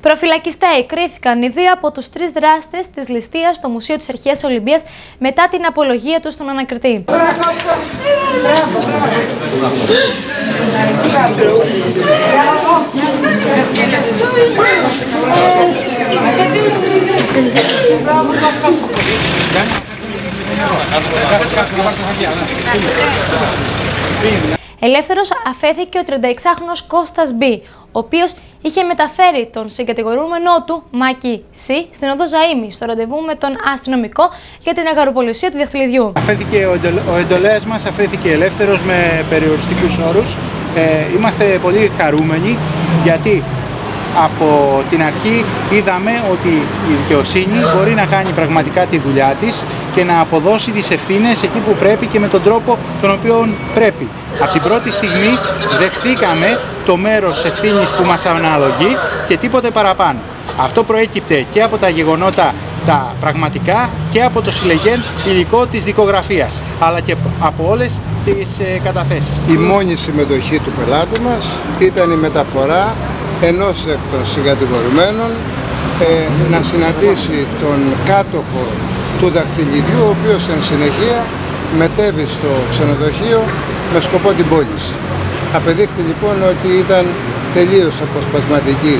Προφυλακιστέοι κρίθηκαν οι δύο από τους τρεις δράστες της ληστείας στο Μουσείο της Αρχαίας Ολυμπίας μετά την απολογία τους στον ανακριτή. Ελεύθερος αφέθηκε ο 36χρονος Κώστας Μπ, ο οποίος είχε μεταφέρει τον συγκατηγορούμενό του, Μάκη Σ, στην οδό Ζαΐμη, στο ραντεβού με τον αστυνομικό για την αγαροπολισία του δαχτυλιδιού. Ο εντολέας μας αφέθηκε ελεύθερος με περιοριστικούς όρους. Είμαστε πολύ χαρούμενοι γιατί από την αρχή είδαμε ότι η δικαιοσύνη μπορεί να κάνει πραγματικά τη δουλειά της και να αποδώσει τις ευθύνες εκεί που πρέπει και με τον τρόπο τον οποίο πρέπει. Από την πρώτη στιγμή δεχθήκαμε το μέρος ευθύνης που μας αναλογεί και τίποτε παραπάνω. Αυτό προέκυπτε και από τα γεγονότα τα πραγματικά και από το συλλεγέν υλικό της δικογραφίας, αλλά και από όλες τις καταθέσεις. Η μόνη συμμετοχή του πελάτη μας ήταν η μεταφορά ενός εκ των συγκατηγορουμένων να συναντήσει τον κάτοχο του δαχτυλιδιού, ο οποίος εν συνεχεία μετέβη στο ξενοδοχείο με σκοπό την πώληση. Απεδείχθη λοιπόν ότι ήταν τελείως αποσπασματική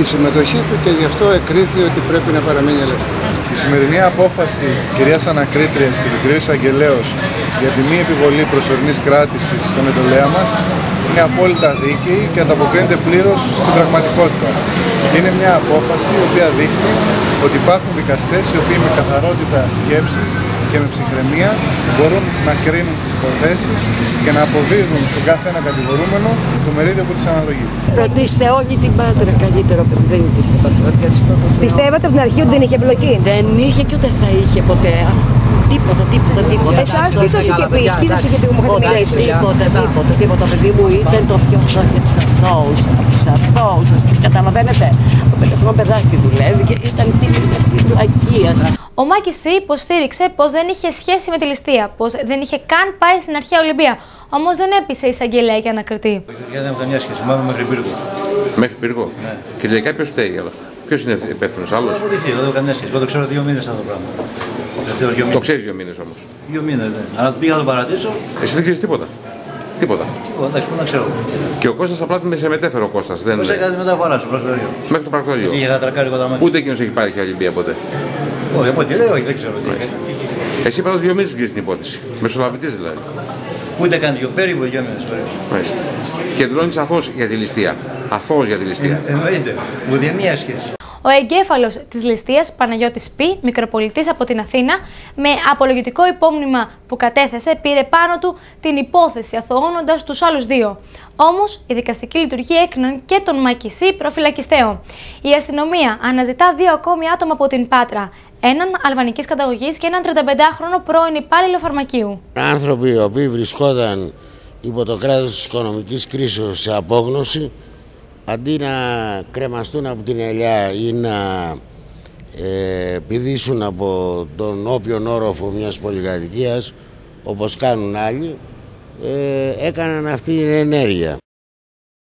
η συμμετοχή του και γι' αυτό εκκρίθη ότι πρέπει να παραμείνει ελεύθερο. Η σημερινή απόφαση της κυρίας Ανακρίτριας και του κυρίου Εισαγγελέως για τη μη επιβολή προσωρινής κράτησης στον εντολέα μας είναι απόλυτα δίκαιη και ανταποκρίνεται πλήρως στην πραγματικότητα. Είναι μια απόφαση η οποία δείχνει ότι υπάρχουν δικαστές οι οποίοι με καθαρότητα σκέψης και με ψυχραιμία μπορούν να κρίνουν τις υποθέσεις και να αποδίδουν στον κάθε ένα κατηγορούμενο το μερίδιο που της αναλογεί. Ρωτήστε όλη την Πάτρα καλύτερο που δεν είχε. Πιστεύατε από την αρχή ότι δεν είχε εμπλοκή? Δεν είχε και ούτε θα είχε ποτέ. Τίποτα. Εσάς τι σας είχε πει, τι σας είχε πει που μου είχατε μιλήσει? Τίποτα, παιδί μου ήταν το πιο χρόνια της αθώους, καταλαβαίνετε, το 5χρονο παιδάκι δουλεύει και ήταν τη βλακία. Ο Μάκης Σ υποστήριξε πως δεν είχε σχέση με τη ληστεία, πως δεν είχε καν πάει στην Αρχαία Ολυμπία, όμως δεν έπεισε εισαγγελέα και ανακριτή. Δεν έχω καμιά σχέση, μάλλον μέχρι πύργο. Μέχρι πύργο? Ναι. Και τελικά ποιος φταίει για όλα αυτά? Ποιος είναι υπεύθυνος, άλλος? Δεν έχω καμιά σχέση, εγώ το ξέρω 2 μήνες αυτό το πράγμα. Το ξέρεις 2 μήνες όμως? 2 μήνες, ναι. Αλλά πήγα να τον παρατήσω. Εσύ δεν ξέρεις τίποτα? Τίποτα. Εντάξει, πού να ξέρω. Και ο Κώστας απλά σε μετέφερε ο Κώστας. Πώς έκανε τη μεταφορά στο πρακτορείο? Μέχρι το πρακτορείο. Είχε γατρακάρει κοντά. Ούτε εκείνος έχει πάρει και Ολυμπία ποτέ. Όχι, από ό,τι λέει, όχι, δεν ξέρω. Εσύ είπατε 2 μήνες κλείσει την υπόθεση. Μεσολαβητής δηλαδή. Ούτε καν περίπου 2 μήνες. Μάλιστα. Και δηλώνεις αθώος για τη ληστεία. Αθώος για τη ληστεία. Εννοείται. Ούτε μία σχέση. Ο εγκέφαλος της ληστείας, Παναγιώτης Π, μικροπολιτής από την Αθήνα, με απολογητικό υπόμνημα που κατέθεσε, πήρε πάνω του την υπόθεση, αθωώνοντας τους άλλους δύο. Όμως, η δικαστική λειτουργία έκριναν και τον Μάκη Σ προφυλακιστέο. Η αστυνομία αναζητά 2 ακόμη άτομα από την Πάτρα. Έναν αλβανικής καταγωγής και έναν 35χρονο πρώην υπάλληλο φαρμακείου. Άνθρωποι οι οποίοι βρισκόταν υπό το κράτος της οικονομικής κρίσεως σε απόγνωση, αντί να κρεμαστούν από την ελιά ή να πηδήσουν από τον όποιον όροφο μιας πολυκατοικίας, όπως κάνουν άλλοι, έκαναν αυτή την ενέργεια.